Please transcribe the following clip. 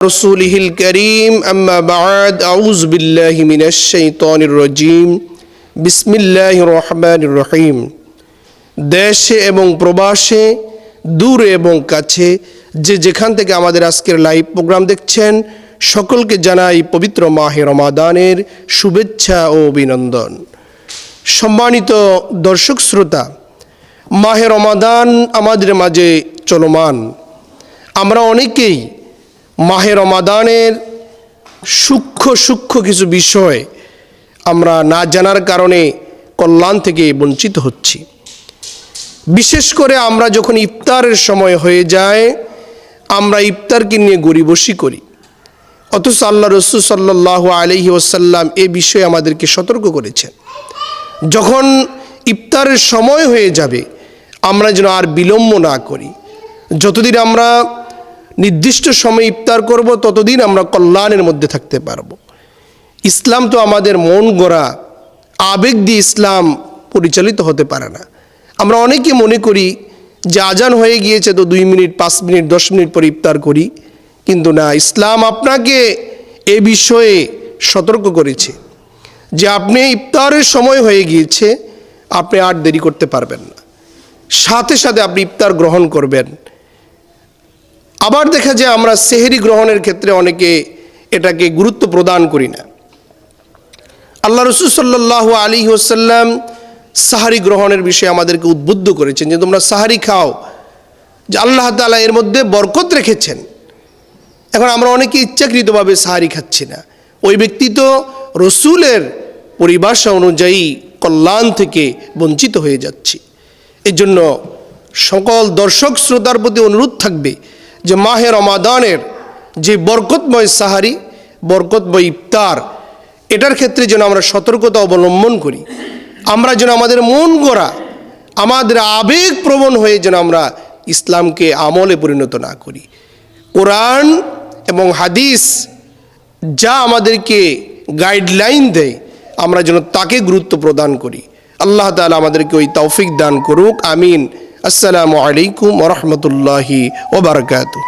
রসুলিহিল করিম আম্মা বা'দ আউযু বিল্লাহি মিনাশ শাইতানির রাজীম বিসমিল্লাহির রহমানির রহিম। দেশে এবং প্রবাসে, দূরে এবং কাছে, যে যেখান থেকে আমাদের আজকের লাইভ প্রোগ্রাম দেখছেন, সকলকে জানাই পবিত্র মাহে রমাদানের শুভেচ্ছা ও অভিনন্দন। সম্মানিত দর্শক শ্রোতা, মাহে রমাদান আমাদের মাঝে চলমান। আমরা অনেকেই মাহে রমাদানের সূক্ষ্ম কিছু বিষয় আমরা না জানার কারণে কল্যাণ থেকে বঞ্চিত হচ্ছি। বিশেষ করে আমরা যখন ইফতারের সময় হয়ে যায়, আমরা ইফতারকে নিয়ে গড়িবসি করি, অথচ আল্লাহ রসুল সাল্লাল্লাহু আলাইহি ওয়াসাল্লাম এ বিষয়ে আমাদেরকে সতর্ক করেছেন। যখন ইফতারের সময় হয়ে যাবে, আমরা যেন আর বিলম্ব না করি। যতদিন আমরা নির্দিষ্ট সময়ে ইফতার করব, ততদিন আমরা কল্যাণের মধ্যে থাকতে পারব। ইসলাম তো আমাদের মন গড়া, আবেগ দিয়ে ইসলাম পরিচালিত হতে পারে না। আমরা অনেকে মনে করি যে আজান হয়ে গিয়েছে তো 2 মিনিট, 5 মিনিট, 10 মিনিট পরে ইফতার করি, কিন্তু না, ইসলাম আপনাকে এ বিষয়ে সতর্ক করেছে যে আপনি ইফতারের সময় হয়ে গিয়েছে, আপনি আর দেরি করতে পারবেন না, সাথে সাথে আপনি ইফতার গ্রহণ করবেন। আবার দেখা যায় আমরা সেহরি গ্রহণের ক্ষেত্রে অনেকে এটাকে গুরুত্ব প্রদান করি না। আল্লাহ রসুল সাল্লাল্লাহু আলাইহি ওয়াসাল্লাম সাহারি গ্রহণের বিষয়ে আমাদেরকে উদ্বুদ্ধ করেছেন যে তোমরা সাহারি খাও, যে আল্লাহ তাআলা এর মধ্যে বরকত রেখেছেন। এখন আমরা অনেকে ইচ্ছাকৃতভাবে সাহারি খাচ্ছি না। ওই ব্যক্তি তো রসুলের পরিভাষা অনুযায়ী কল্যাণ থেকে বঞ্চিত হয়ে যাচ্ছি। এই জন্য সকল দর্শক শ্রোতার প্রতি অনুরোধ থাকবে যে মাহে রমাদানের যে বরকতময় সাহারি, বরকতময় ইফতার, এটার ক্ষেত্রে যেন আমরা সতর্কতা অবলম্বন করি। আমরা যেন আমাদের মন গড়া, আমাদের আবেগ প্রবণ হয়ে যেন আমরা ইসলামকে আমলে পরিণত না করি। কোরআন এবং হাদিস যা আমাদেরকে গাইডলাইন দেয়, আমরা যেন তাকে গুরুত্ব প্রদান করি। আল্লাহ তাআলা আমাদেরকে ওই তৌফিক দান করুক, আমিন। আসসালামু আলাইকুম ওয়া রাহমাতুল্লাহি ওয়া বারাকাতুহু।